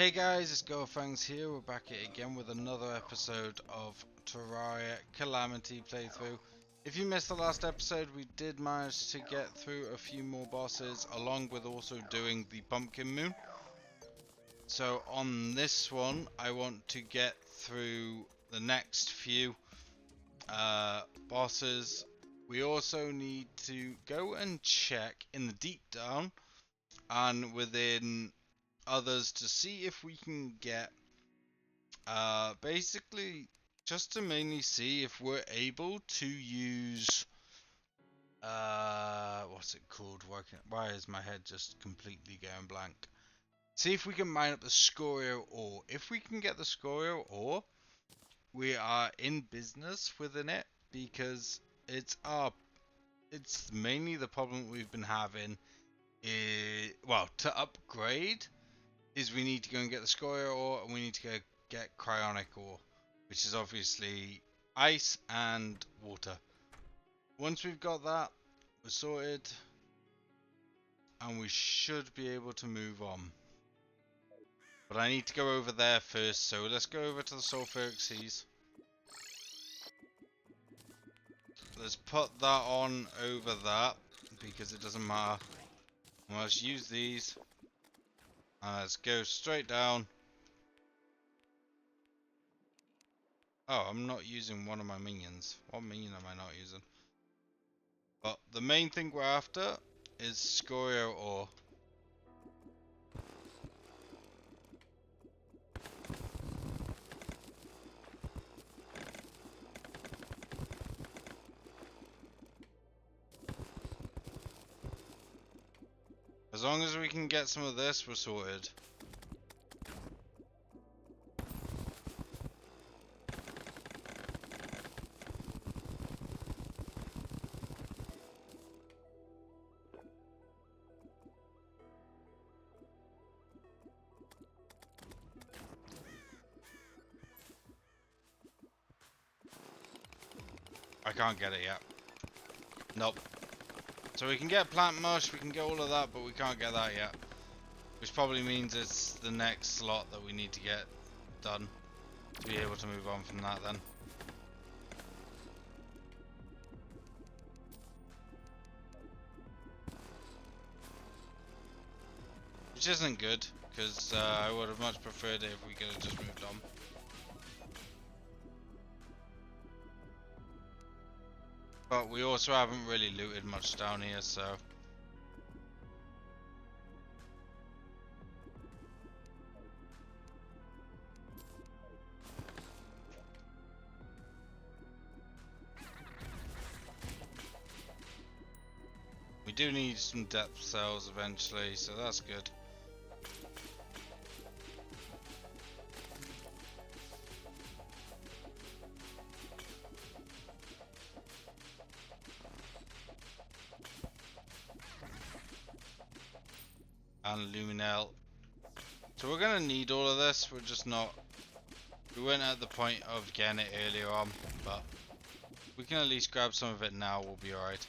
Hey guys, it's GoFangs here. We're back at it again with another episode of Terraria Calamity playthrough. If you missed the last episode, we did manage to get through a few more bosses, along with also doing the Pumpkin Moon. So on this one, I want to get through the next few bosses. We also need to go and check in the deep down and within others to see if we can get basically just to mainly see if we're able to use what's it called? Why is my head just completely going blank? See if we can mine up the Scorio ore. If we can get the Scorio ore, we are in business within it, because it's mainly the problem we've been having well, to upgrade is we need to go and get the Scoria ore, and we need to go get cryonic ore, which is obviously ice and water. Once we've got that, we're sorted, and we should be able to move on. But I need to go over there first, so let's go over to the sulfuric seas. Let's put that on over that, because it doesn't matter. And let's use these, and let's go straight down. Oh, I'm not using one of my minions. What minion am I not using? But the main thing we're after is Scorio ore. As long as we can get some of this, we're sorted. I can't get it yet. Nope. So we can get plant mush, we can get all of that, but we can't get that yet. Which probably means it's the next slot that we need to get done to be able to move on from that then. Which isn't good, because I would have much preferred it if we could have just moved on. But we also haven't really looted much down here, so... We do need some depth cells eventually, so that's good. And luminel. So we're gonna need all of this, we're just not... We weren't at the point of getting it earlier on, but we can at least grab some of it now, we'll be alright.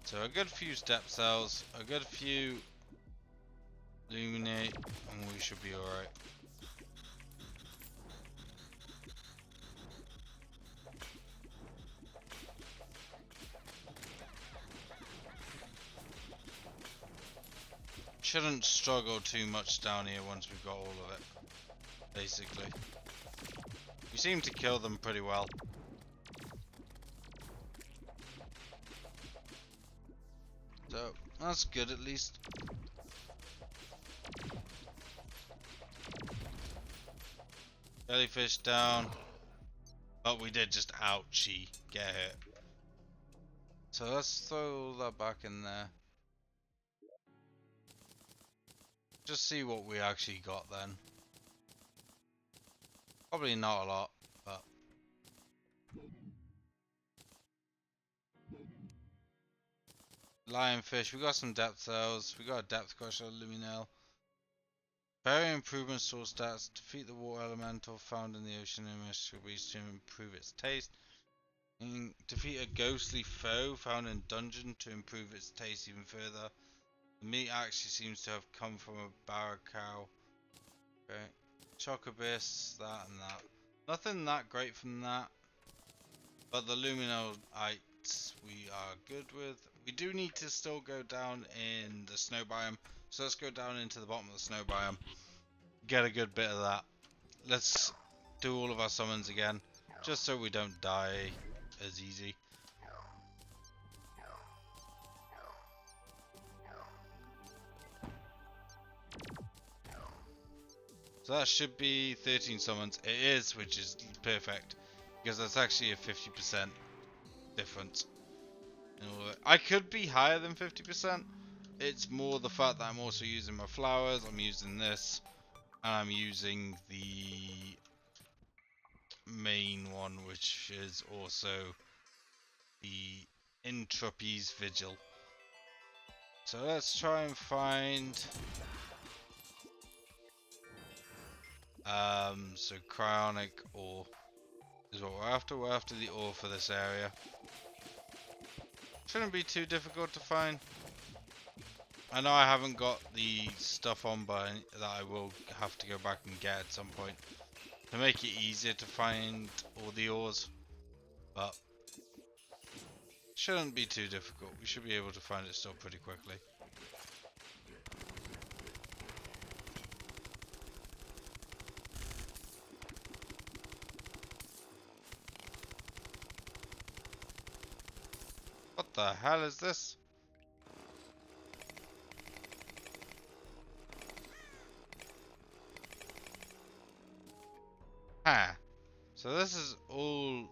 So a good few step cells, a good few illuminate, and we should be alright. Shouldn't struggle too much down here once we've got all of it, basically. We seem to kill them pretty well. So, that's good at least. Jellyfish down. But we did just ouchie get hit. So let's throw all that back in there. Just see what we actually got then. Probably not a lot, but... Lionfish, we got some depth cells, we got a depth crusher, luminel. Berry improvement source stats. Defeat the water elemental found in the ocean in mysteries to improve its taste. Defeat a ghostly foe found in dungeon to improve its taste even further. The meat actually seems to have come from a barracow. Okay. Shock abyss, that and that. Nothing that great from that. But the luminoites we are good with. We do need to still go down in the snow biome. So let's go down into the bottom of the snow biome. Get a good bit of that. Let's do all of our summons again. Just so we don't die as easy. So that should be 13 summons. It is, which is perfect. Because that's actually a 50% difference. I could be higher than 50%. It's more the fact that I'm also using my flowers, I'm using this, and I'm using the main one, which is also the Intrapes Vigil. So let's try and find so cryonic ore is what we're after. We're after the ore for this area. Shouldn't be too difficult to find. I know I haven't got the stuff on, but that I will have to go back and get at some point to make it easier to find all the ores, but shouldn't be too difficult. We should be able to find it still pretty quickly. What the hell is this? Ah, so this is all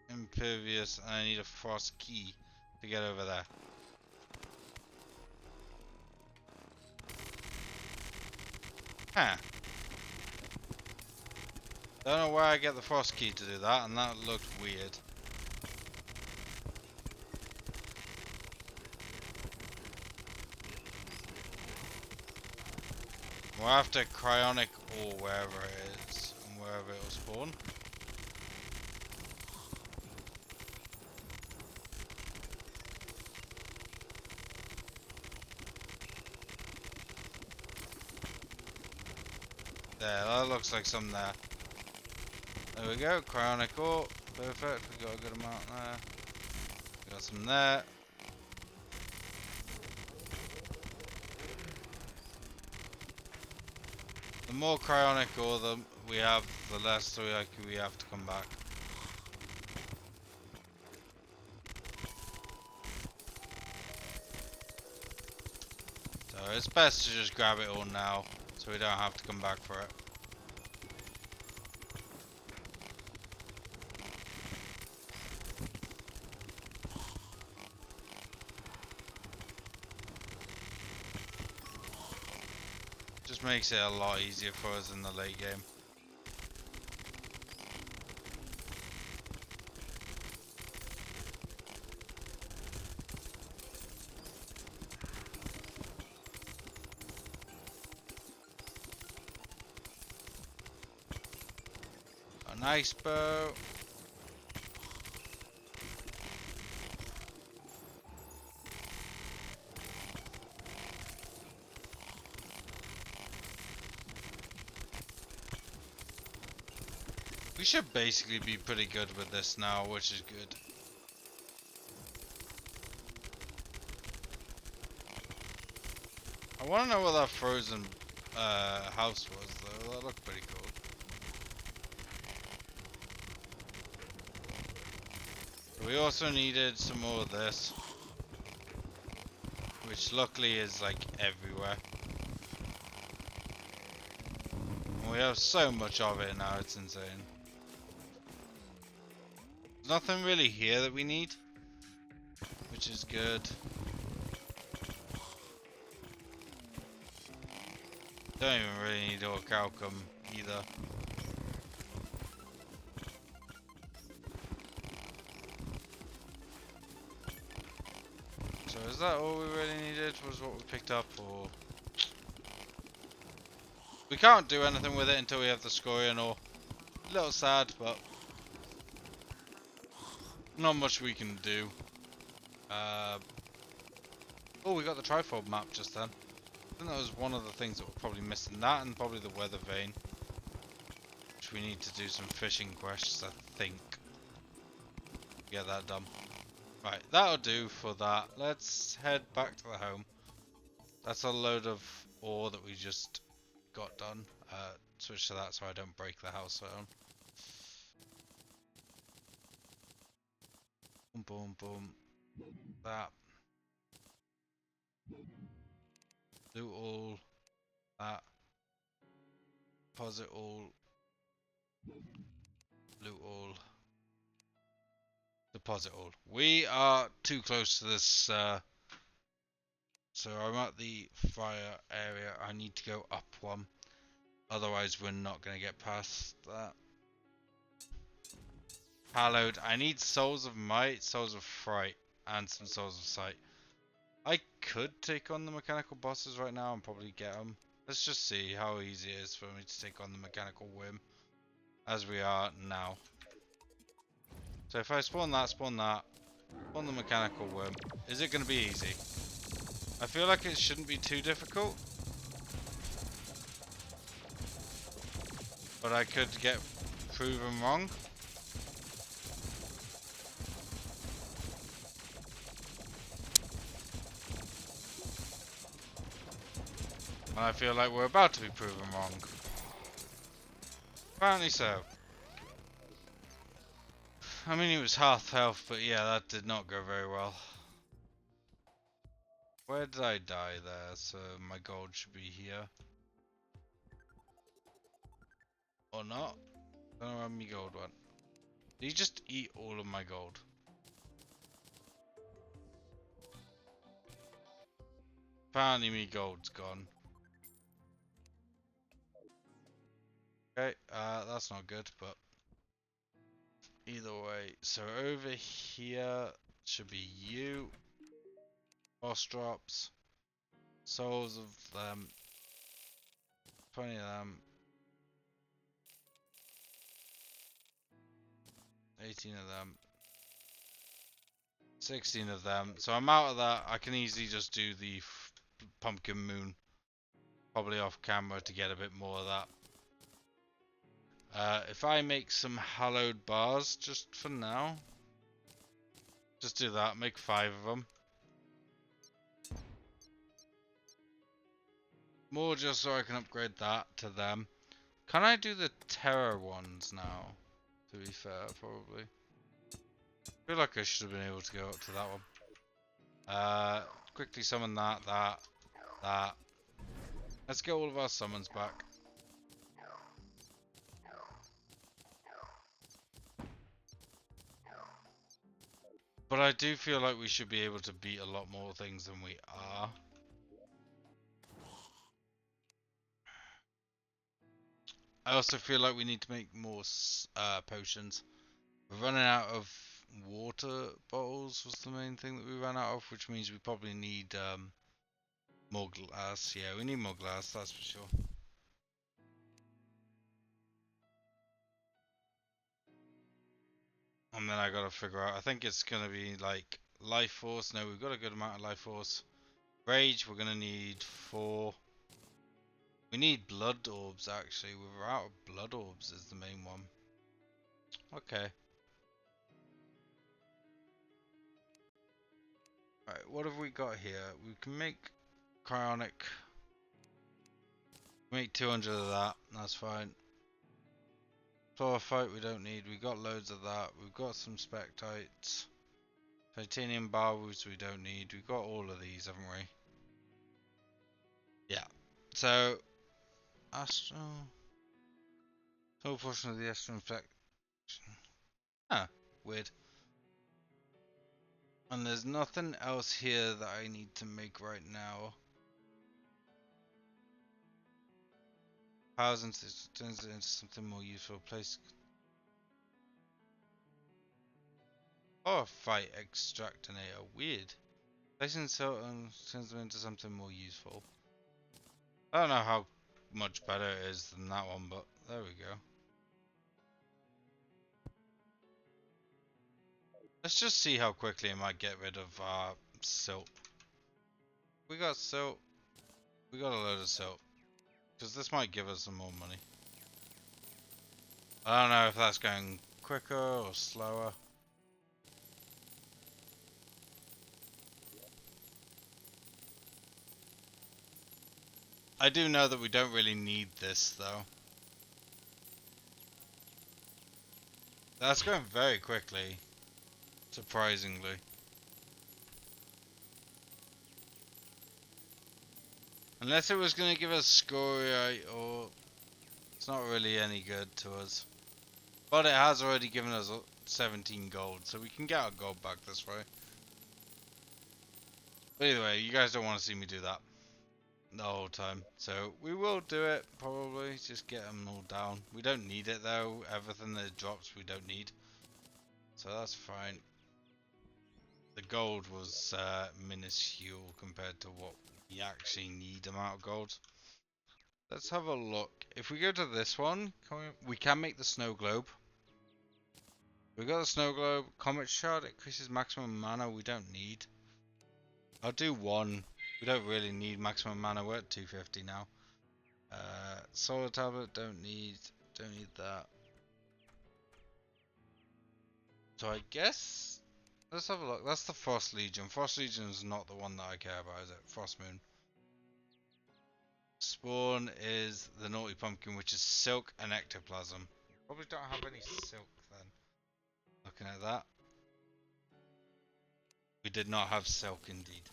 impervious and I need a frost key to get over there. Huh. Don't know where I get the frost key to do that, and that looked weird. We're after cryonic or wherever it is, and wherever it will spawn. There, that looks like some there. There we go, cryonic ore. Perfect, we got a good amount there. We got some there. The more cryonic ore we have, the less likely we have to come back. So it's best to just grab it all now, so we don't have to come back for it. Just makes it a lot easier for us in the late game. A nice bow. We should basically be pretty good with this now, which is good. I want to know what that frozen house was though, that looked pretty cool. We also needed some more of this, which luckily is like everywhere. And we have so much of it now, it's insane. There's nothing really here that we need, which is good. Don't even really need orichalcum either. So is that all we really needed? Was what we picked up, or? We can't do anything with it until we have the Scorian ore. A little sad, but not much we can do. Oh, we got the trifold map just then. I think that was one of the things that we're probably missing. That and probably the weather vane. Which we need to do some fishing quests, I think. Get that done. Right, that'll do for that. Let's head back to the home. That's a load of ore that we just got done. Switch to that so I don't break the house down. Boom, boom, boom. That. Do all. That. Deposit all. Loot all. Deposit all. We are too close to this, so I'm at the fire area. I need to go up one. Otherwise, we're not going to get past that. Hallowed. I need Souls of Might, Souls of Fright, and some Souls of Sight. I could take on the mechanical bosses right now and probably get them. Let's just see how easy it is for me to take on the mechanical whim. As we are now. So if I spawn that, spawn the mechanical worm, is it going to be easy? I feel like it shouldn't be too difficult. But I could get proven wrong. And I feel like we're about to be proven wrong. Apparently so. I mean, it was half health, but yeah, that did not go very well. Where did I die there? So my gold should be here. Or not? I don't know where my gold went. Did he just eat all of my gold? Apparently my gold's gone. Okay, that's not good, but either way. So over here should be you. Boss drops. Souls of them. 20 of them. 18 of them. 16 of them. So I'm out of that. I can easily just do the pumpkin moon. Probably off camera to get a bit more of that. If I make some hallowed bars just for now. Just do that. Make 5 of them. More just so I can upgrade that to them. Can I do the terror ones now? To be fair, probably. I feel like I should have been able to go up to that one. Quickly summon that. Let's get all of our summons back. But I do feel like we should be able to beat a lot more things than we are. I also feel like we need to make more potions. We're running out of water bottles was the main thing that we ran out of, which means we probably need more glass. Yeah, we need more glass, that's for sure. And then I gotta figure out, I think it's gonna be like life force. No, we've got a good amount of life force. Rage, we're gonna need 4. We need blood orbs actually. We're out of blood orbs is the main one. Okay. Alright, what have we got here? We can make cryonic. Make 200 of that, that's fine. Chlorophyte we don't need, we got loads of that. We've got some spectites. Titanium barbs we don't need. We've got all of these, haven't we? Yeah. So, astral. Whole portion of the astral infection. Huh, weird. And there's nothing else here that I need to make right now. Powers turns it into something more useful. Place. Oh, fight extractinator. Weird. Placing cell turns them into something more useful. I don't know how much better it is than that one, but there we go. Let's just see how quickly it might get rid of silt. We got silt. We got a load of silt. Because this might give us some more money. I don't know if that's going quicker or slower. I do know that we don't really need this though. That's going very quickly, surprisingly. Unless it was going to give us scoria, or it's not really any good to us. But it has already given us 17 gold, so we can get our gold back this way. But either way, you guys don't want to see me do that the whole time. So we will do it, probably. Just get them all down. We don't need it though. Everything that drops we don't need. So that's fine. The gold was minuscule compared to what we actually need amount of gold. Let's have a look. If we go to this one, we can make the snow globe. We got the snow globe. Comet shard increases maximum mana we don't need. I'll do one. We don't really need maximum mana. We're at 250 now. Solar tablet don't need that. So I guess let's have a look. That's the Frost Legion. Frost Legion is not the one that I care about, is it? Frost Moon. Spawn is the Naughty Pumpkin, which is silk and ectoplasm. Probably don't have any silk then. Looking at that. We did not have silk indeed.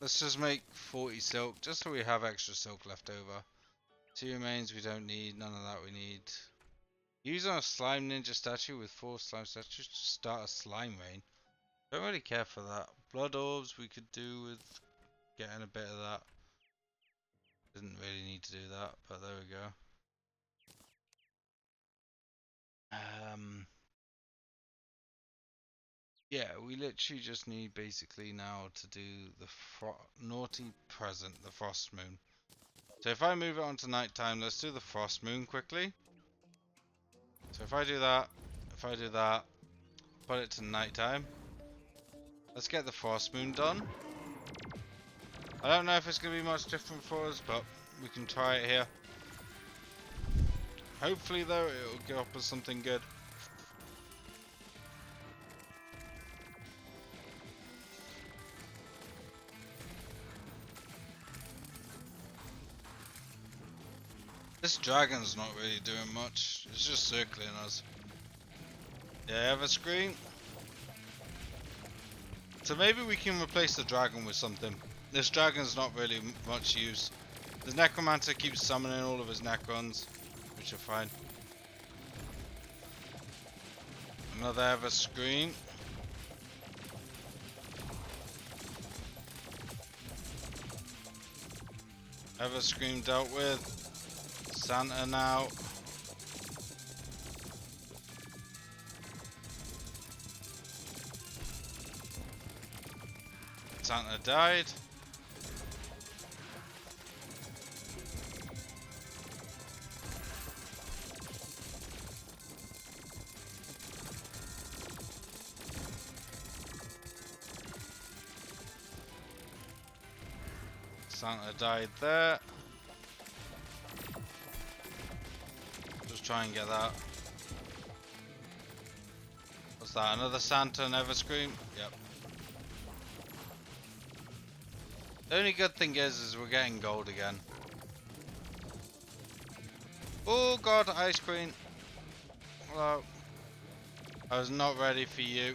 Let's just make 40 silk, just so we have extra silk left over. 2 remains we don't need, none of that we need. Use on a slime ninja statue with 4 slime statues to start a slime rain. Don't really care for that. Blood orbs we could do with getting a bit of that. Didn't really need to do that, but there we go. Yeah, we literally just need basically now to do the naughty present, the frost moon. So if I move it on to nighttime, let's do the frost moon quickly. So if I do that, put it to nighttime. Let's get the frost moon done. I don't know if it's going to be much different for us, but we can try it here. Hopefully though, it'll give us something good. This dragon's not really doing much. It's just circling us. Yeah, I have a screen. So maybe we can replace the dragon with something. This dragon's not really much use. The necromancer keeps summoning all of his necrons, which are fine. Another ever screen. Ever scream dealt with. Santa now. Santa died. Santa died there. Just try and get that. What's that? Another Santa never scream? Yep. The only good thing is we're getting gold again. Oh god, Ice Queen. Hello. I was not ready for you.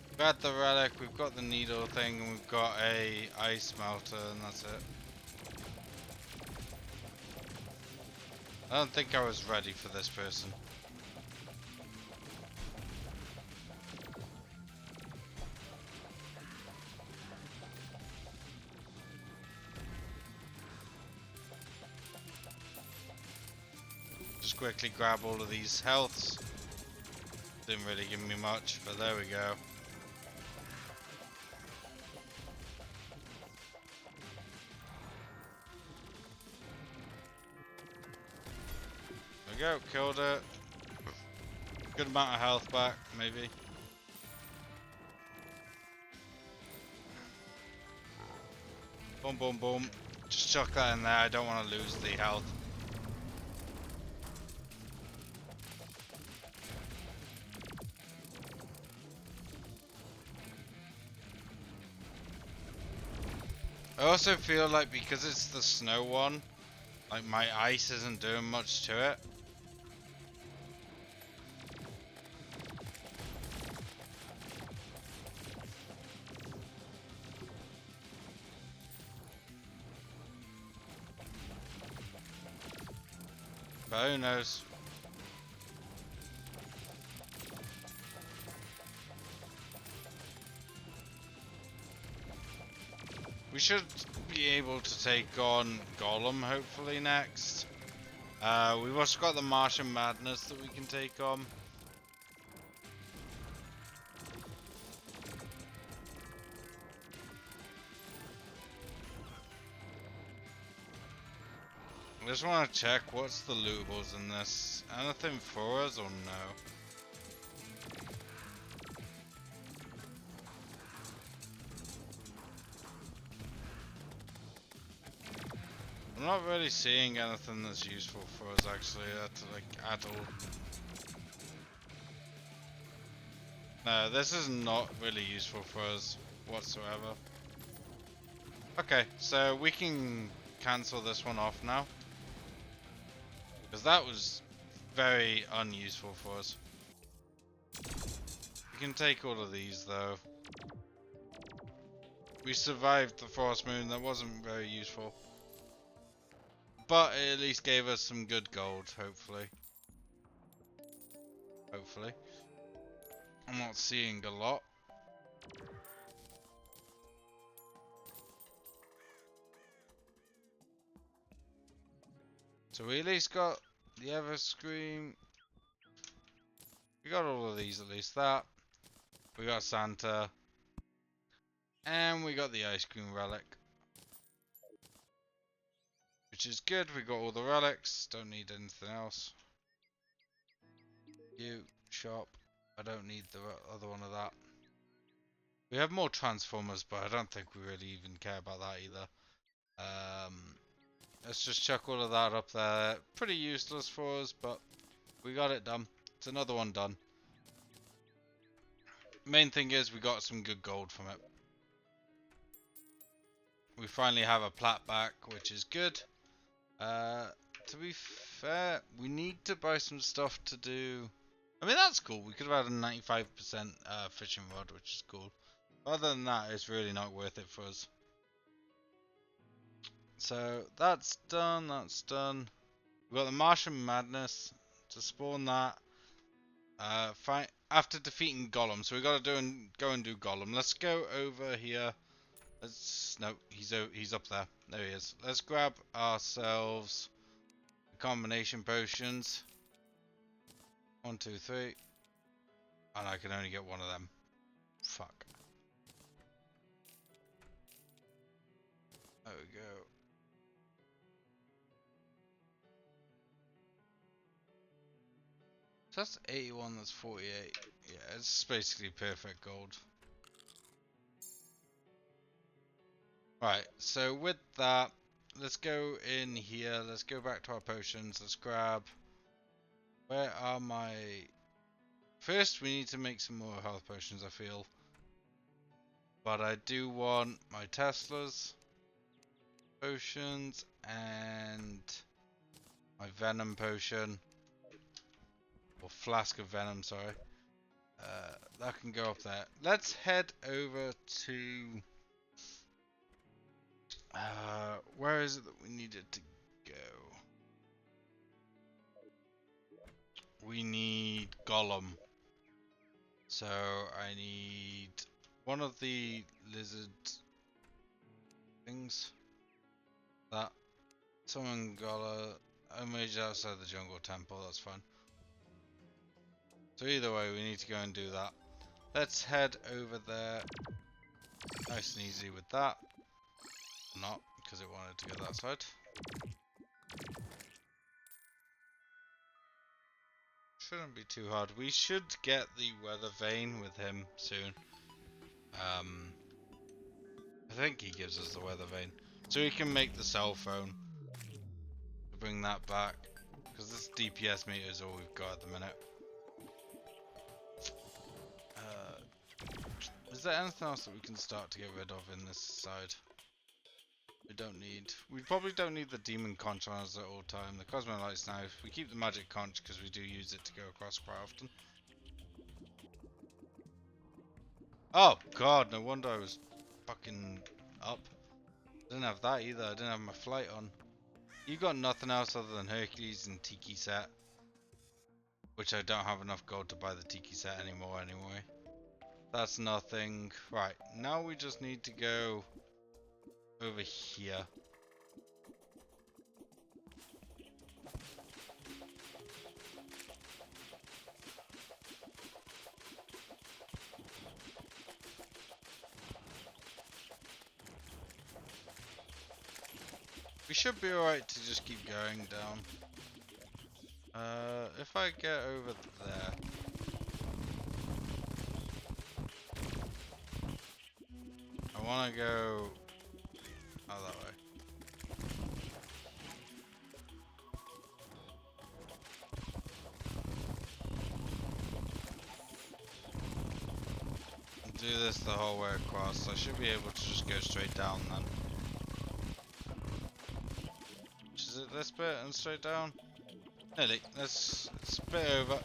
We've got the relic, we've got the needle thing, and we've got a ice melter, and that's it. I don't think I was ready for this person. Just quickly grab all of these healths. Didn't really give me much, but there we go. go, killed it. Good amount of health back, maybe. Boom, boom, boom. Just chuck that in there, I don't want to lose the health. I also feel like because it's the snow one, like my ice isn't doing much to it. But who knows? We should be able to take on Golem hopefully next. We've also got the Martian Madness that we can take on. I just want to check what's the lootables in this. Anything for us or no? I'm not really seeing anything that's useful for us actually, at all. No, this is not really useful for us whatsoever. Okay, so we can cancel this one off now. Because that was very unuseful for us. We can take all of these though. We survived the Frost Moon, that wasn't very useful. But it at least gave us some good gold, hopefully. Hopefully. I'm not seeing a lot. So we at least got the Everscream. We got all of these at least. That. We got Santa. And we got the Ice Cream Relic. Which is good. We got all the relics. Don't need anything else. You. Shop. I don't need the other one of that. We have more Transformers, but I don't think we really even care about that either. Let's just chuck all of that up there. Pretty useless for us, but we got it done. It's another one done. Main thing is we got some good gold from it. We finally have a plat back, which is good. To be fair, we need to buy some stuff to do. I mean, that's cool. We could have had a 95% fishing rod, which is cool. Other than that, it's really not worth it for us. So that's done. That's done. We've got the Martian Madness to spawn that. After defeating Golem, so we got to go and do Golem. Let's go over here. No, he's up there. There he is. Let's grab ourselves combination potions. 1, 2, 3, and I can only get one of them. Fuck. There we go. So that's 81, that's 48. Yeah, it's basically perfect gold. Right, so with that, let's go in here. Let's go back to our potions. Let's grab... Where are my... First, we need to make some more health potions, I feel. But I do want my Teslas, potions, and my Venom potion. Or Flask of Venom, sorry. That can go up there. Let's head over to... where is it that we needed to go? We need Golem. So I need one of the lizard things. That. Someone got a mage outside the jungle temple, that's fine. So either way, we need to go and do that. Let's head over there. Nice and easy with that. Not, because it wanted to go that side. shouldn't be too hard. We should get the weather vane with him soon. I think he gives us the weather vane. So we can make the cell phone. To bring that back. Because this DPS meter is all we've got at the minute. Is there anything else that we can start to get rid of in this side? We don't need. We probably don't need the demon conch on us at all time. The cosmolites now. We keep the magic conch because we do use it to go across quite often. Oh god, no wonder I was fucking up. I didn't have that either. I didn't have my flight on. You got nothing else other than Hercules and Tiki set, which I don't have enough gold to buy the Tiki set anymore anyway. That's nothing. Right, now we just need to go over here. We should be alright to just keep going down. If I get over there. I want to go that way. Do this the whole way across. I should be able to just go straight down then. Is it this bit and straight down? Nearly. It's a bit over.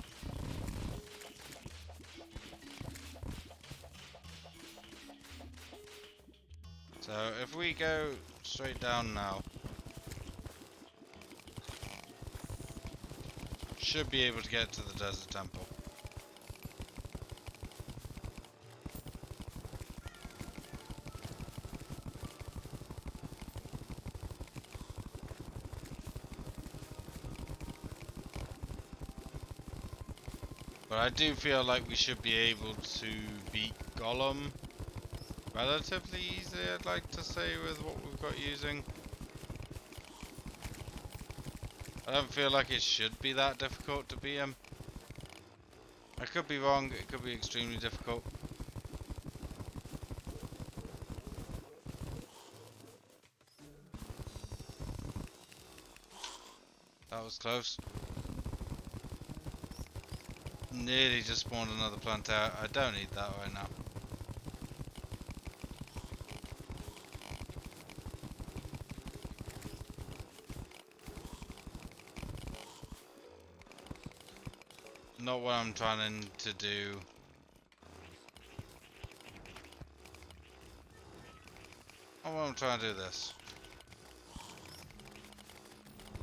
So if we go straight down now, should be able to get to the desert temple. But I do feel like we should be able to beat Golem relatively easily, I'd like to say, with what we've got using. I don't feel like it should be that difficult to beat him. I could be wrong, it could be extremely difficult. That was close. Nearly just spawned another plant out. I don't need that right now. Not what I'm trying to do. Not what I'm trying to do this.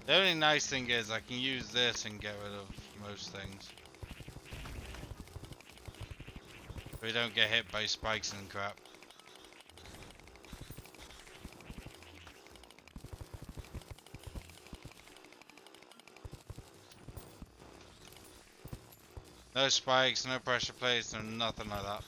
The only nice thing is I can use this and get rid of most things. We don't get hit by spikes and crap. No spikes, no pressure plates, no nothing like that.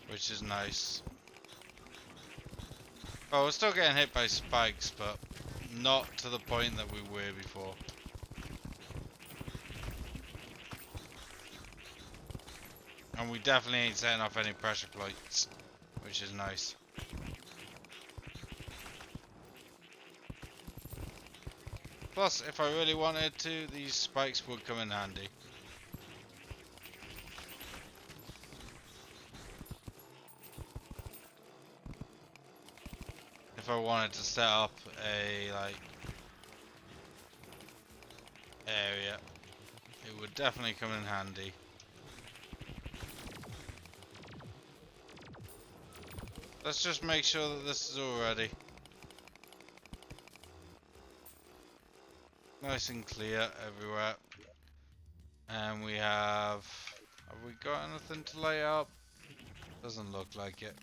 Which is nice. Oh, we're still getting hit by spikes, but not to the point that we were before. And we definitely ain't setting off any pressure plates, which is nice. Plus, if I really wanted to, these spikes would come in handy. If I wanted to set up a, like, area, it would definitely come in handy. Let's just make sure that this is all ready. Nice and clear everywhere. And we have we got anything to light up? Doesn't look like it.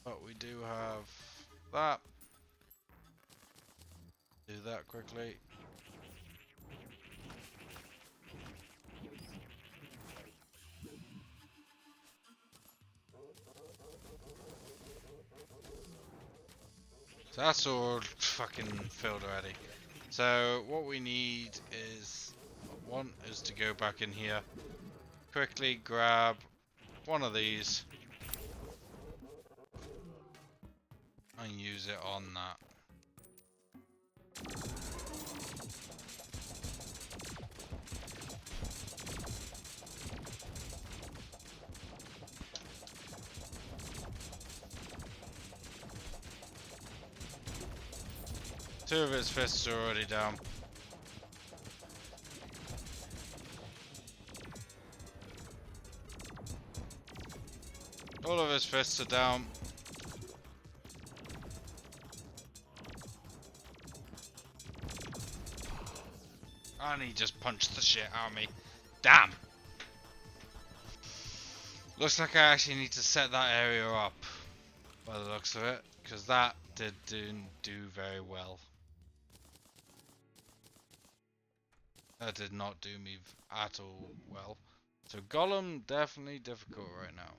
But we do have that. Do that quickly. So that's all fucking filled already. So what we need is, one is to go back in here, quickly grab one of these and use it on that. Two of his fists are already down. All of his fists are down. And he just punched the shit out of me. Damn! Looks like I actually need to set that area up, by the looks of it, because that didn't do very well. That did not do me at all well. So Golem, definitely difficult right now.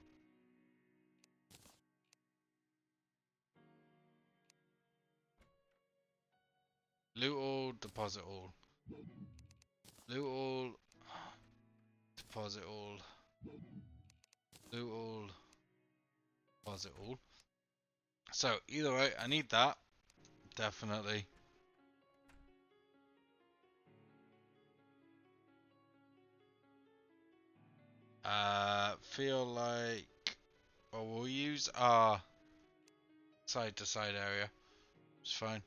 Loot all, deposit all. Loot all, deposit all. Loot all, deposit all. So either way, I need that, definitely. Feel like, well, we'll use our side to side area. It's fine.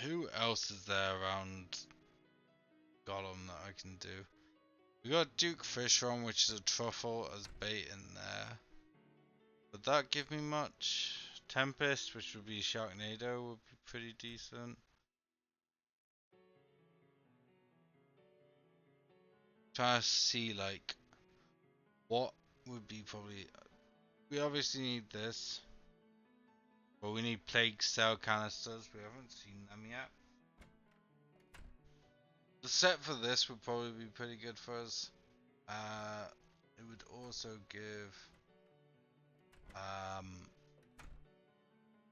Who else is there around Golem that I can do? We got Duke Fishron, which is a truffle as bait in there. Would that give me much? Tempest, which would be Sharknado, would be pretty decent. Trying to see like what would be probably. We obviously need this, but we need plague cell canisters. We haven't seen them yet. The set for this would probably be pretty good for us. It would also give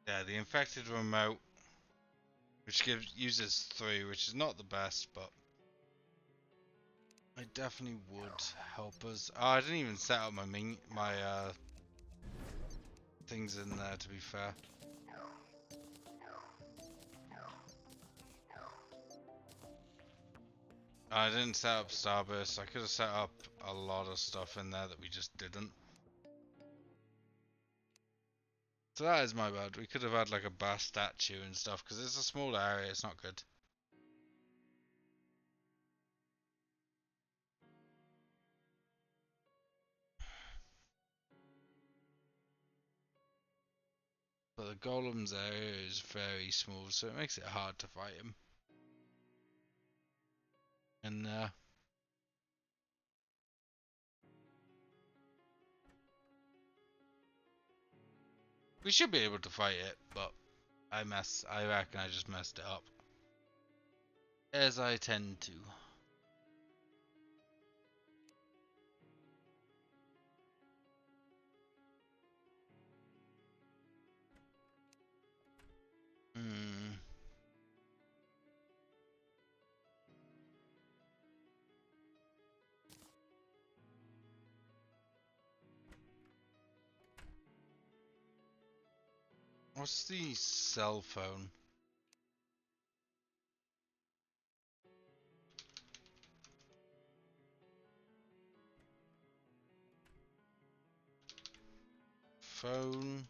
yeah, the infected remote, which uses 3, which is not the best, but it definitely would help us. Oh, I didn't even set up my things in there, to be fair. I didn't set up Starburst. I could have set up a lot of stuff in there that we just didn't. So that is my bad. We could have had like a bass statue and stuff, because it's a small area, it's not good. But the golem's area is very small, so it makes it hard to fight him. And we should be able to fight it, but I reckon I just messed it up. As I tend to. Hmm. What's the cell phone? Phone.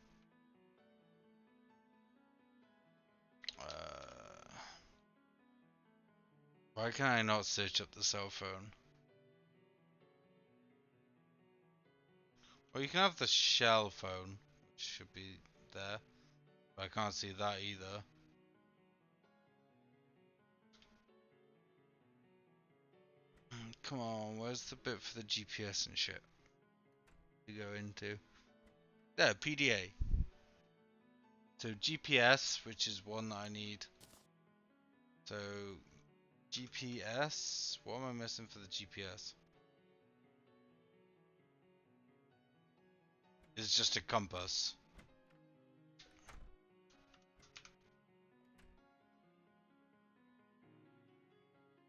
Why can I not search up the cell phone? Well, you can have the shell phone, which should be there. But I can't see that either. Come on, where's the bit for the GPS and shit? To go into. There, PDA. So GPS, which is one that I need. So GPS. What am I missing for the GPS? is just a compass.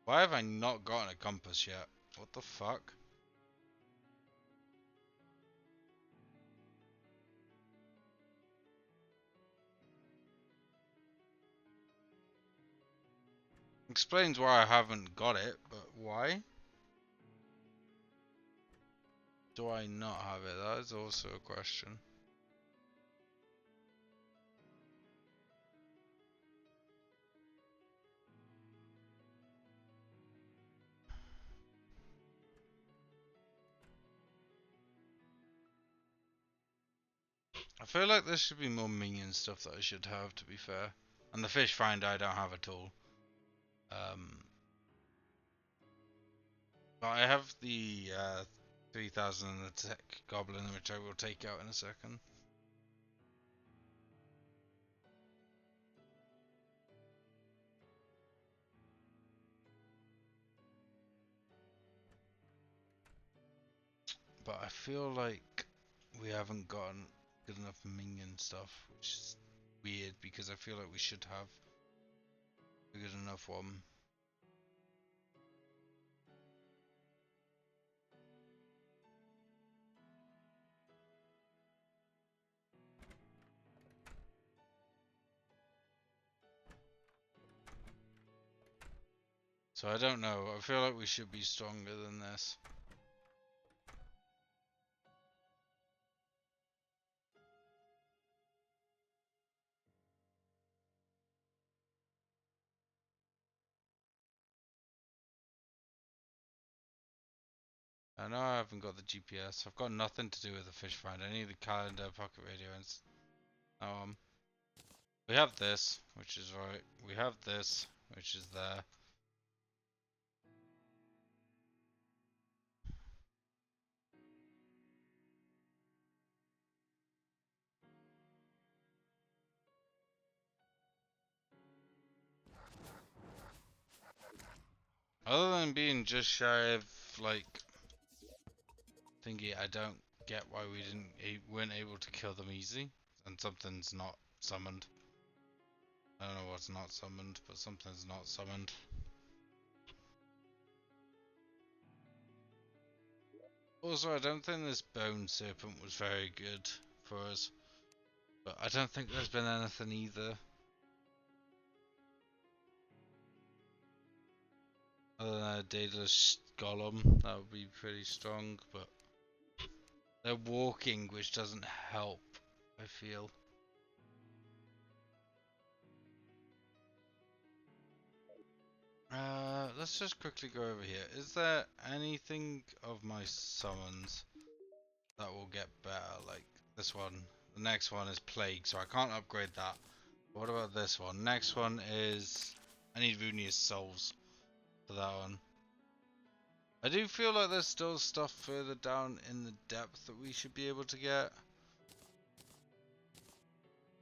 Why have I not gotten a compass yet? What the fuck? Explains why I haven't got it, but why? Do I not have it? That is also a question. I feel like there should be more minion stuff that I should have, to be fair. And the fish finder I don't have at all. But I have the 3000 and the tech goblin, which I will take out in a second. But I feel like we haven't gotten good enough minion stuff, which is weird because I feel like we should have a good enough one. So I don't know. I feel like we should be stronger than this. I know I haven't got the GPS. I've got nothing to do with the fish finder. I need a calendar, pocket radio, and we have this, which is right. We have this, which is there. Other than being just shy of like thingy, I don't get why weren't able to kill them easy, and something's not summoned. I don't know what's not summoned, but something's not summoned. Also, I don't think this bone serpent was very good for us, but I don't think there's been anything either. Other than a daedalus golem, that would be pretty strong, but they're walking, which doesn't help, I feel. Let's just quickly go over here. Is there anything of my summons that will get better? Like this one. The next one is plague, so I can't upgrade that. What about this one? Next one is I need Runious Souls for that one. I do feel like there's still stuff further down in the depth that we should be able to get.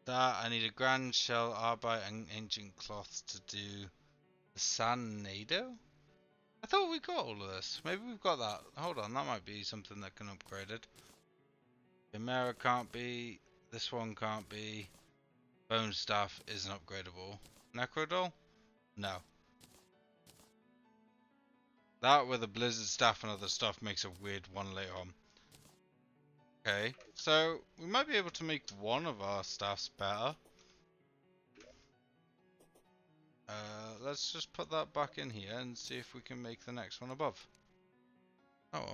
That I need a Grand Shell, Arbite, and Ancient Cloth to do the Sanado? I thought we got all of this. Maybe we've got that. Hold on, that might be something that can upgrade it. Chimera can't be. This one can't be. Bone Staff isn't upgradable. Necrodoll? No. That with a Blizzard Staff and other stuff makes a weird one later on. Okay, so we might be able to make one of our staffs better. Let's just put that back in here and see if we can make the next one above. Oh,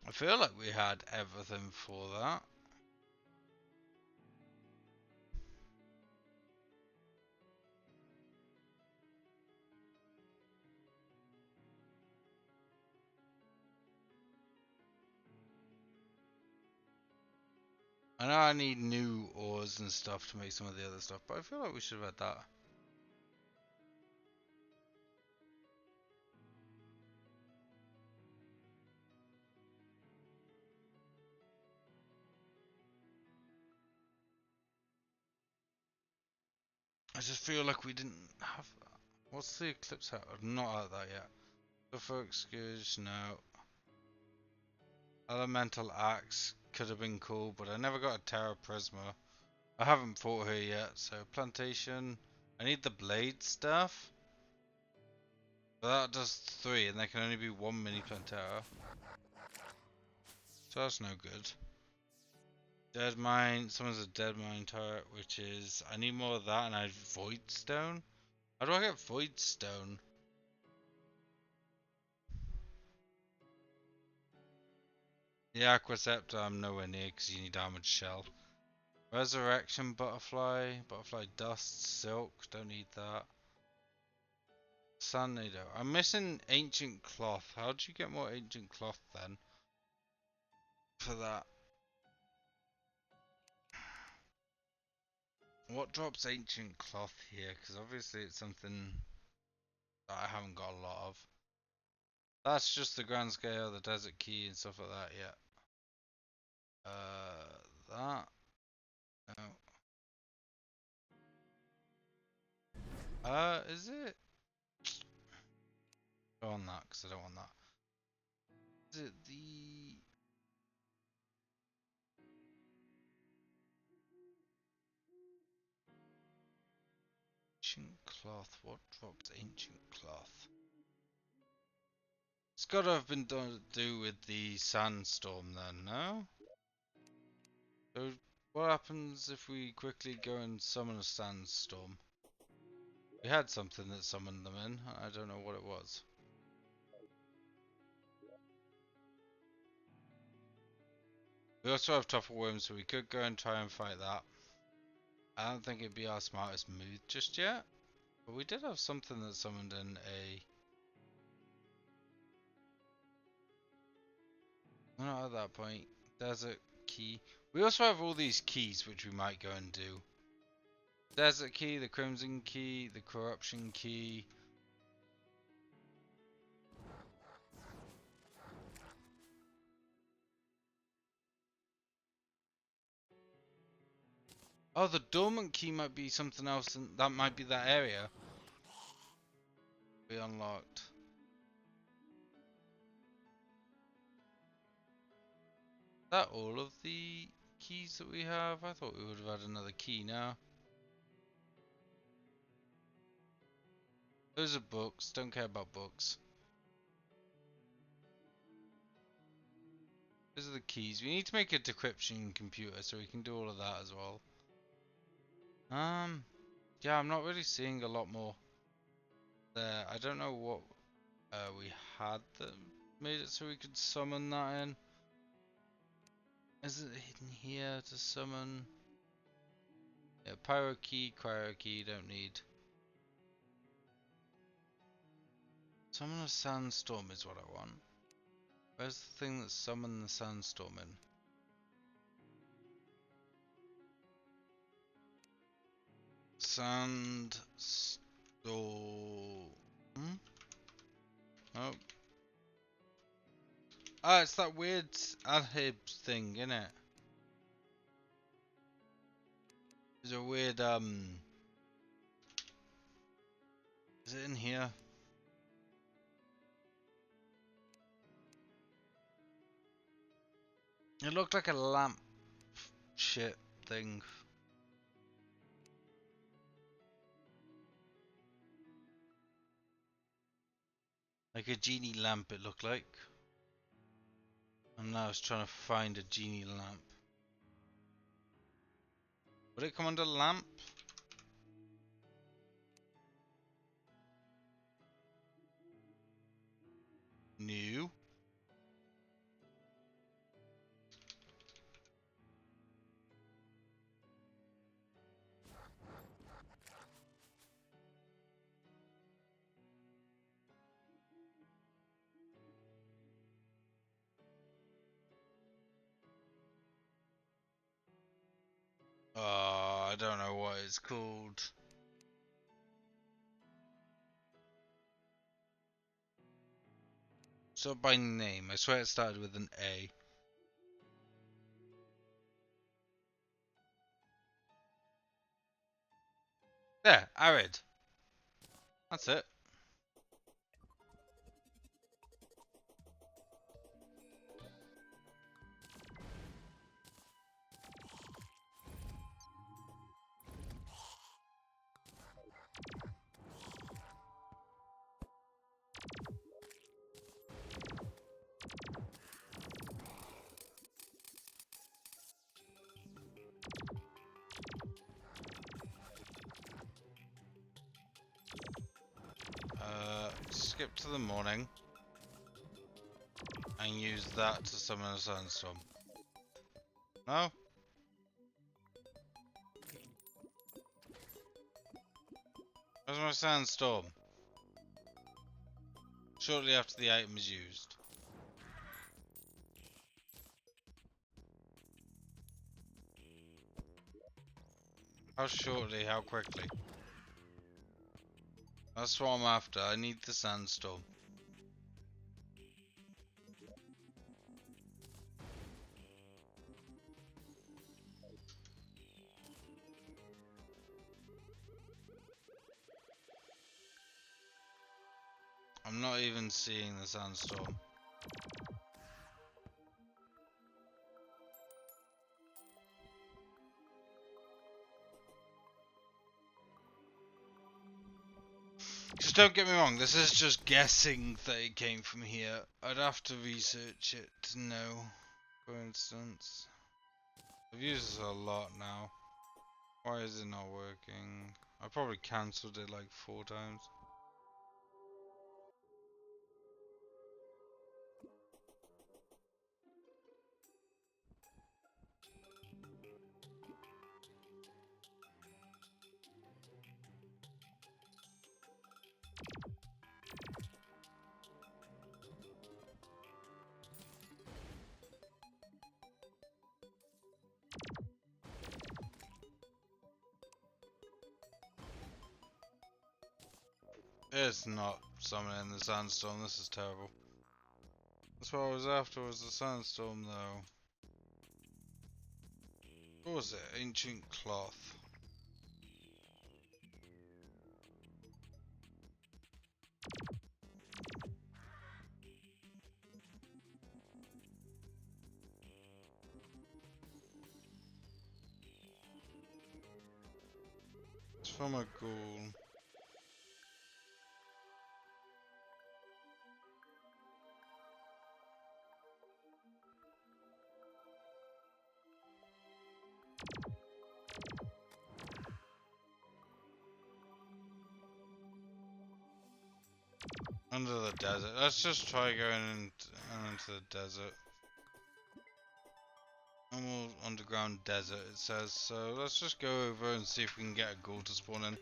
I feel like we had everything for that. I know I need new ores and stuff to make some of the other stuff, but I feel like we should have had that. I just feel like we didn't have that. What's the eclipse hat? I've not had that yet. Go for excuse, no. Elemental Axe could have been cool, but I never got a Terra Prisma. I haven't fought her yet, so plantation. I need the blade stuff. But that does 3, and there can only be 1 mini Plantera. So that's no good. Dead mine. Someone's a dead mine turret, which is. I need more of that, and I have void stone. How do I get void stone? The Aquaceptor I'm nowhere near because you need armored shell. Resurrection butterfly. Butterfly dust. Silk. Don't need that. Sun Nado. I'm missing ancient cloth. How do you get more ancient cloth then? For that. What drops ancient cloth here? Because obviously it's something that I haven't got a lot of. That's just the grand scale, the desert key and stuff like that, yeah. That. No. Is it? Go on that, because I don't want that. Is it the... Ancient cloth? What drops ancient cloth? It's got to have been done to do with the sandstorm then, no? So, what happens if we quickly go and summon a sandstorm? We had something that summoned them in. I don't know what it was. We also have truffle worms, so we could go and try and fight that. I don't think it'd be our smartest move just yet. But we did have something that summoned in a... We're not at that point. Desert key. We also have all these keys which we might go and do. Desert key, the crimson key, the corruption key. Oh, the dormant key might be something else, and that might be that area. We unlocked. Is that all of the keys that we have? I thought we would have had another key now. Those are books. Don't care about books. Those are the keys. We need to make a decryption computer so we can do all of that as well. Yeah, I'm not really seeing a lot more there. I don't know what we had that made it so we could summon that in. Is it hidden here to summon? Yeah, pyro key, cryo key, don't need. Summon a sandstorm is what I want. Where's the thing that summoned the sandstorm in? Sandstorm. Oh. Ah, it's that weird adhib thing, isn't it? There's a weird, is it in here? It looked like a lamp shit thing. Like a genie lamp it looked like. And now I was trying to find a genie lamp. Would it come under lamp? No. I don't know what it's called. So by name, I swear it started with an A. There, arid. That's it. skip to the morning and use that to summon a sandstorm? No? Where's my sandstorm? Shortly after the item is used. How shortly? How quickly? That's what I'm after. I need the sandstorm. I'm not even seeing the sandstorm. Just don't get me wrong, this is just guessing that it came from here. I'd have to research it to know, for instance. I've used this a lot now. Why is it not working? I probably cancelled it like 4 times. It's not summoning the sandstorm, this is terrible. That's what I was after, was the sandstorm though. What was it? Ancient cloth. It's from a ghoul. Under the desert. Let's just try going into the desert. Normal underground desert, it says. So let's just go over and see if we can get a ghoul to spawn in.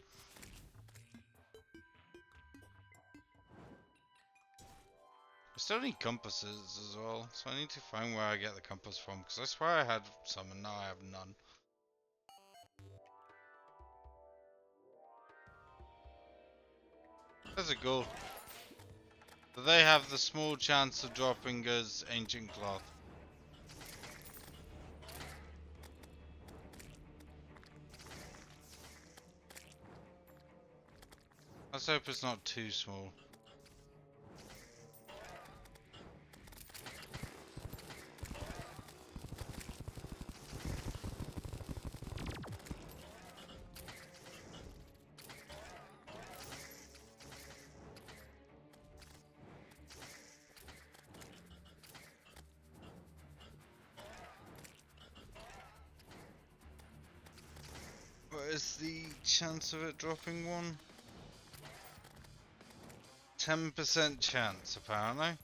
I still need compasses as well, so I need to find where I get the compass from, because I swear I had some and now I have none. There's a ghoul. So they have the small chance of dropping us ancient cloth. Let's hope it's not too small. What is the chance of it dropping one? 10% chance, apparently.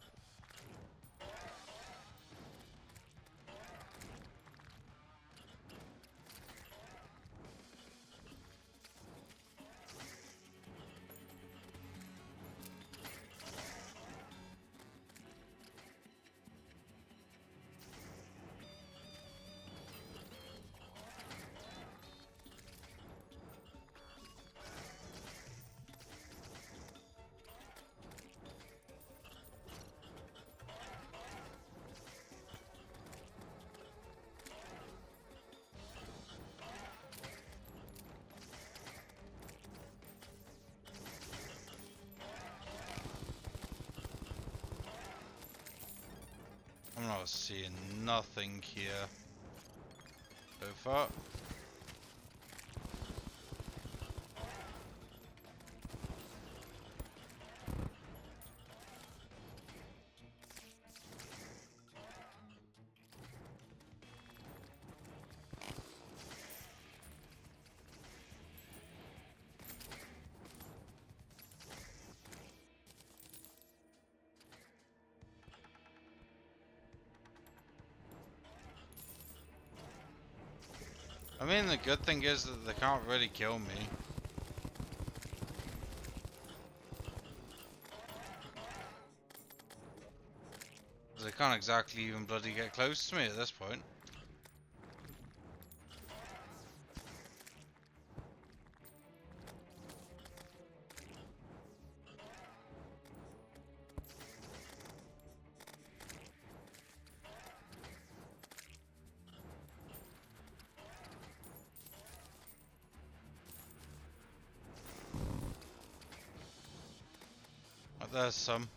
I'm not seeing nothing here so far. I mean, the good thing is that they can't really kill me. They can't exactly even bloody get close to me at this point. But there's some.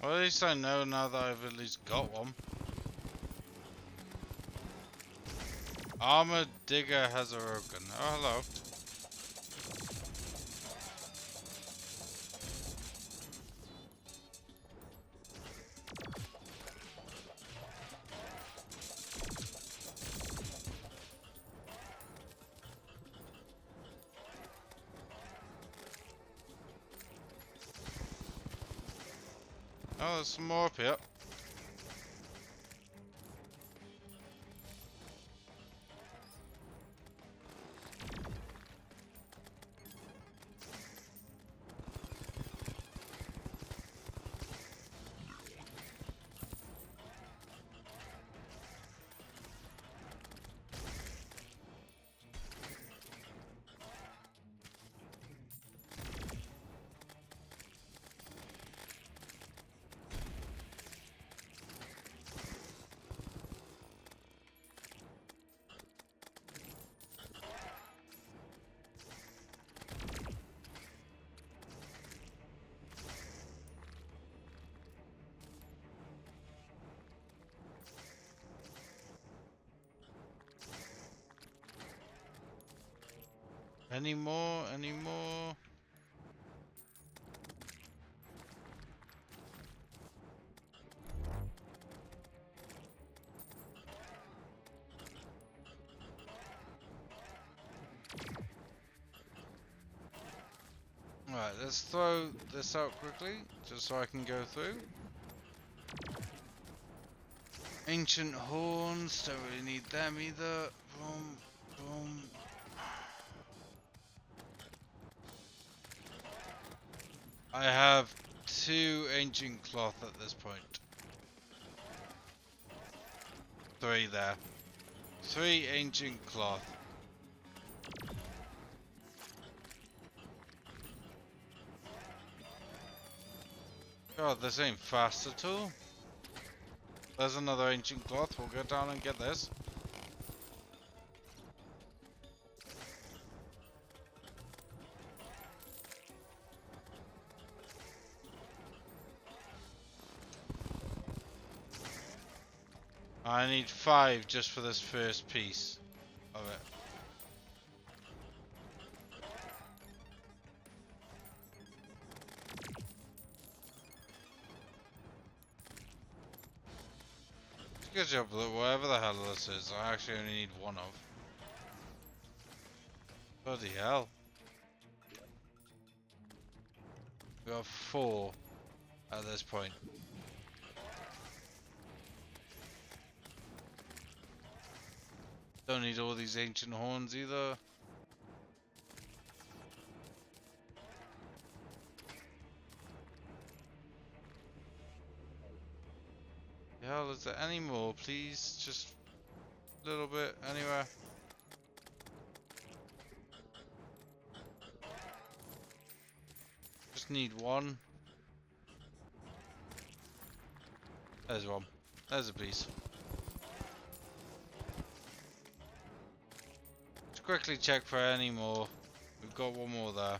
Well, at least I know now that I've at least got one. Armor digger has awoken. Oh, hello. Oh, there's some more up here. Any more? Any more? Alright, let's throw this out quickly, just so I can go through. Ancient horns, don't really need them either. Boom, boom. I have 2 ancient cloth at this point. 3 there. 3 ancient cloth. God, this ain't fast at all. There's another ancient cloth. We'll go down and get this. I need 5 just for this first piece of it. Good job, whatever the hell this is, I actually only need 1 of. Bloody hell. We got 4 at this point. Don't need all these ancient horns either. Hell, is there any more? Please, just a little bit, anywhere. Just need 1. There's 1. There's a piece. Just quickly check for any more. We've got 1 more there.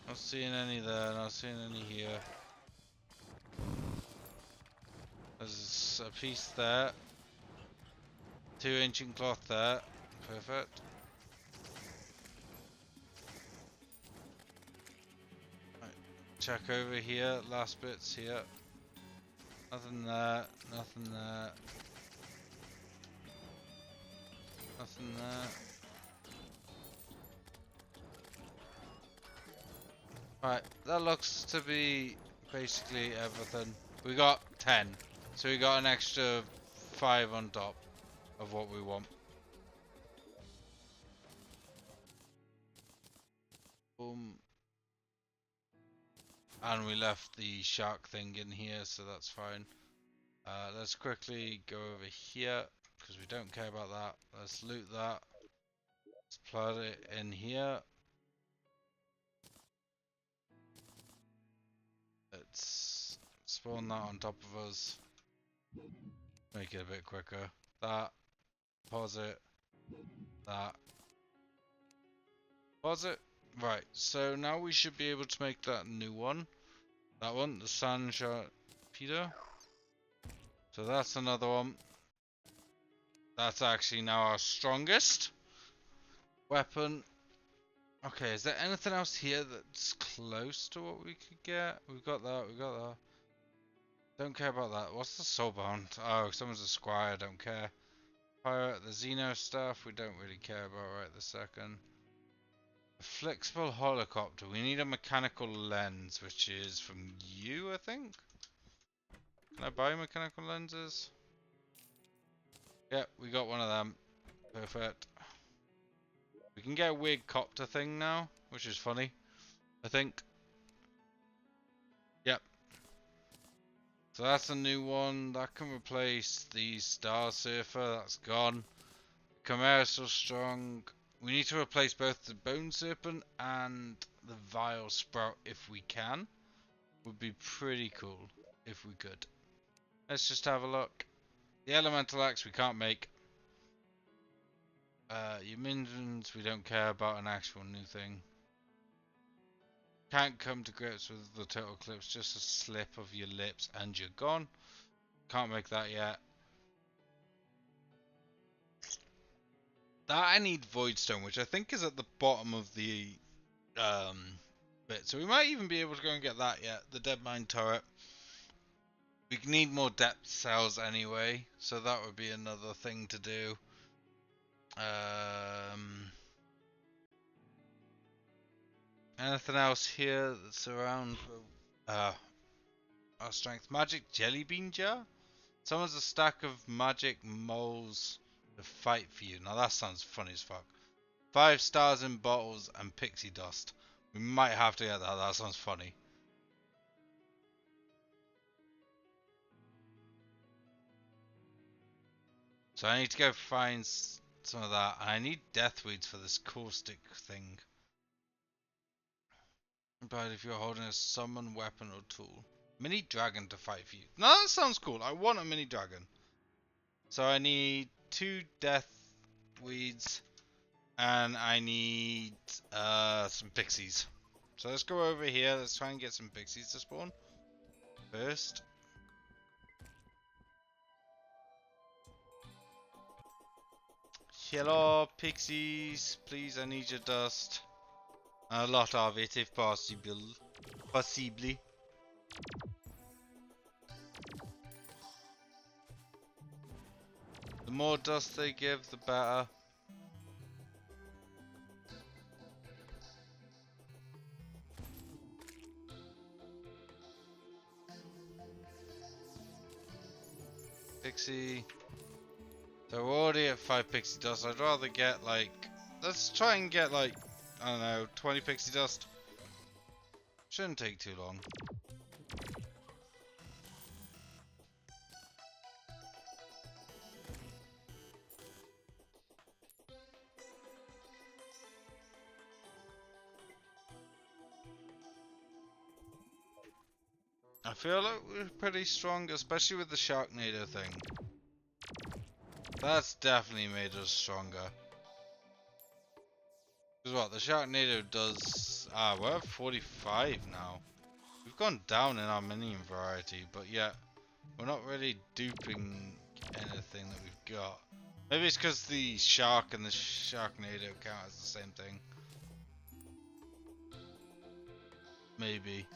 Not seeing any there, not seeing any here. There's a piece there. 2 ancient cloth there. Perfect. Right. Check over here, last bits here. Nothing there. Nothing there. Nothing there. Right, that looks to be basically everything. We got 10, so we got an extra 5 on top of what we want. Boom. And we left the shark thing in here, so that's fine. Let's quickly go over here, because we don't care about that. Let's loot that. Let's plug it in here. Let's spawn that on top of us. Make it a bit quicker. That. Pause it. That. Pause it. Right, so now we should be able to make that new one. That one, the San Peter. So that's another one. That's actually now our strongest weapon. Okay, is there anything else here that's close to what we could get? We've got that, we got that. Don't care about that. What's the soulbound? Oh, someone's a squire, don't care. Pirate, the Xeno stuff, we don't really care about right this second. A flexible helicopter. We need a mechanical lens, which is from you, I think? Can I buy mechanical lenses? Yep, we got one of them. Perfect. We can get a weird copter thing now, which is funny, I think. Yep. So that's a new one. That can replace the Star Surfer. That's gone. Chimera so strong. We need to replace both the Bone Serpent and the Vile Sprout if we can. Would be pretty cool if we could. Let's just have a look. The Elemental Axe we can't make. Your minions we don't care about an actual new thing. Can't come to grips with the total eclipse, just a slip of your lips and you're gone. Can't make that yet. That I need Voidstone, which I think is at the bottom of the bit. So we might even be able to go and get that yet. The Dead Mine Turret. We need more depth cells anyway, so that would be another thing to do. Anything else here that's around our strength? Magic Jelly Bean Jar? Someone's a stack of magic moles to fight for you. Now that sounds funny as fuck. 5 stars in bottles and pixie dust. We might have to get that. That sounds funny. So I need to go find some of that. And I need deathweeds for this caustic thing. But if you're holding a summon weapon or tool. Mini dragon to fight for you. No, that sounds cool. I want a mini dragon. So I need 2 deathweeds. And I need some pixies. So let's go over here. Let's try and get some pixies to spawn first. Hello, pixies. Please, I need your dust. A lot of it, if possible. Possibly. The more dust they give, the better. Pixie. So we're already at 5 pixie dust. I'd rather get like... Let's try and get like, I don't know, 20 pixie dust. Shouldn't take too long. I feel like we're pretty strong, especially with the Sharknado thing. That's definitely made us stronger. Because what, the Sharknado does... we're at 45 now. We've gone down in our minion variety, but yet we're not really duping anything that we've got. Maybe it's because the Shark and the Sharknado count as the same thing. Maybe.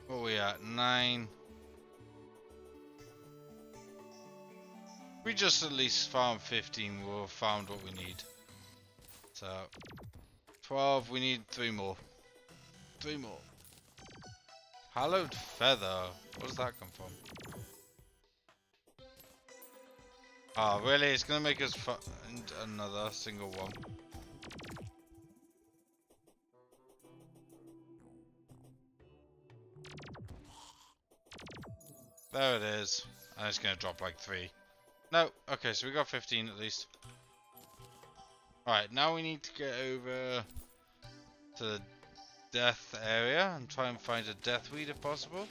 What are we at? 9. We just at least farm 15, we'll have found what we need. So 12, we need 3 more. 3 more. Hallowed feather. Where does that come from? Oh, really? It's gonna make us find another single one. There it is. And it's gonna drop like 3. No. Okay, so we got 15 at least. Alright, now we need to get over to the death area and try and find a death weed if possible.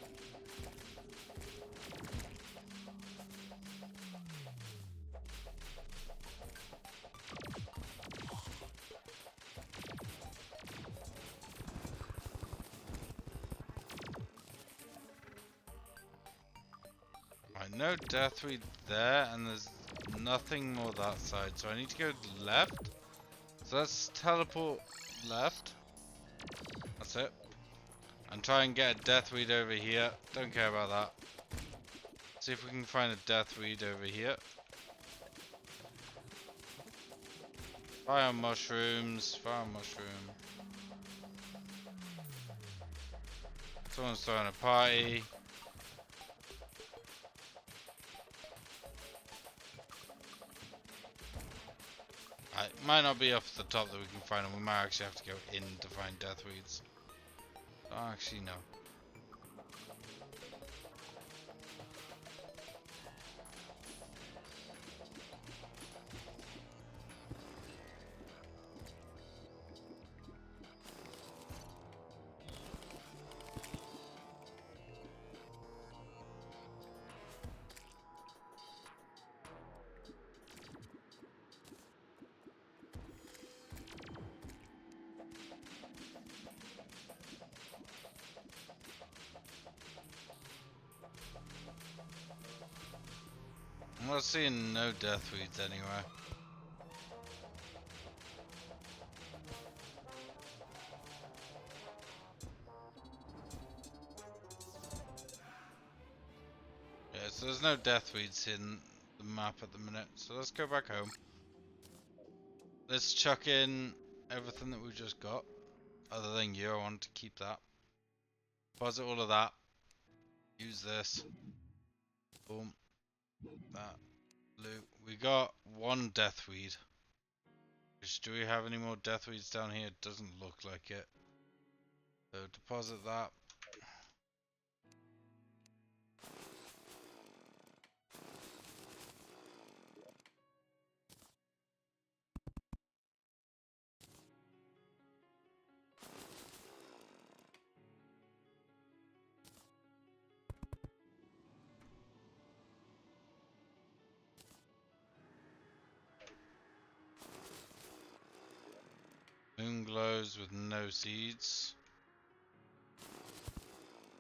Right, no death weed there, and there's nothing more that side, so I need to go left. So let's teleport left. That's it. And try and get a death weed over here. Don't care about that. See if we can find a death weed over here. Fire mushrooms. Fire mushroom. Someone's throwing a party. It might not be off the top that we can find them. We might actually have to go in to find death weeds. Oh, actually, no. I'm not seeing no death weeds anywhere. Yeah, so there's no death weeds in the map at the minute. So let's go back home. Let's chuck in everything that we've just got. Other than you, I want to keep that. Deposit all of that. Use this. Boom. That. Loot. We got 1 death weed. Do we have any more death weeds down here? It doesn't look like it. So deposit that. Moon glows with no seeds.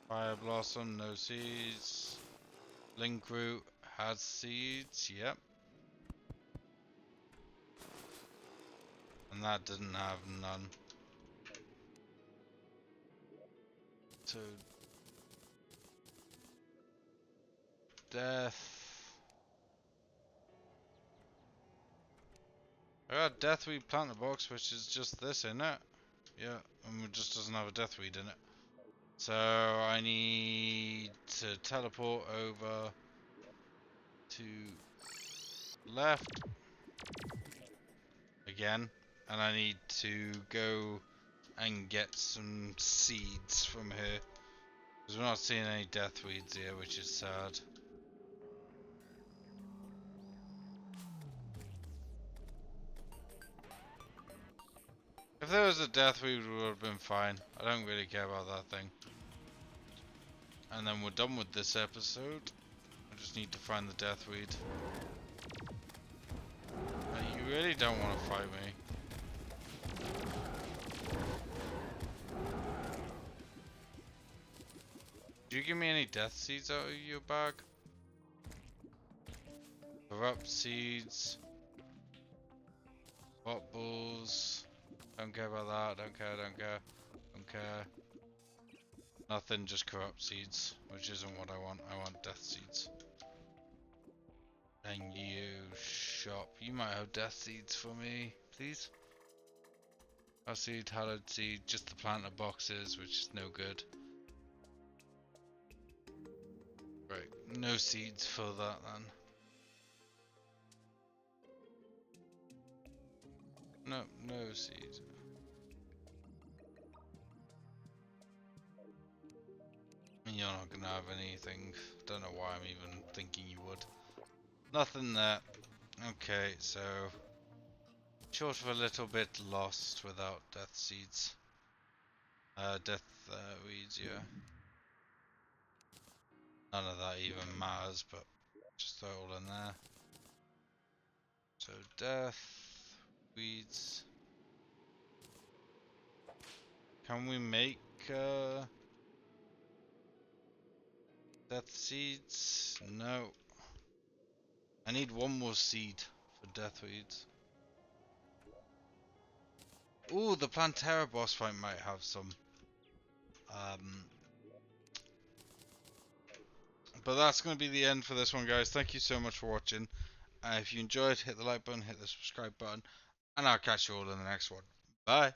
Fire blossom, no seeds. Link root has seeds, yep. And that didn't have none. So death. I got deathweed planter box, which is just this in it. Yeah, and it just doesn't have a deathweed in it. So I need to teleport over to left again, and I need to go and get some seeds from here because we're not seeing any deathweeds here, which is sad. If there was a deathweed, we would have been fine. I don't really care about that thing. And then we're done with this episode. I just need to find the deathweed. You really don't want to fight me. Do you give me any death seeds out of your bag? Corrupt seeds. Pot balls. Don't care about that. Don't care, don't care. Don't care. Nothing, just corrupt seeds, which isn't what I want. I want death seeds. And you, shop, you might have death seeds for me, please. I'll seed, hallowed seed, just the planter boxes, which is no good. Right, no seeds for that then. No, no seeds. You're not gonna have anything. Don't know why I'm even thinking you would. Nothing there. Okay, so short of a little bit lost without death seeds. Death weeds, yeah. None of that even matters, but just throw it all in there. So death weeds. Can we make death seeds? No. I need one more seed for death weeds. Ooh, the Plantera boss fight might have some. But that's going to be the end for this one, guys. Thank you so much for watching. If you enjoyed, hit the like button, hit the subscribe button, and I'll catch you all in the next one. Bye.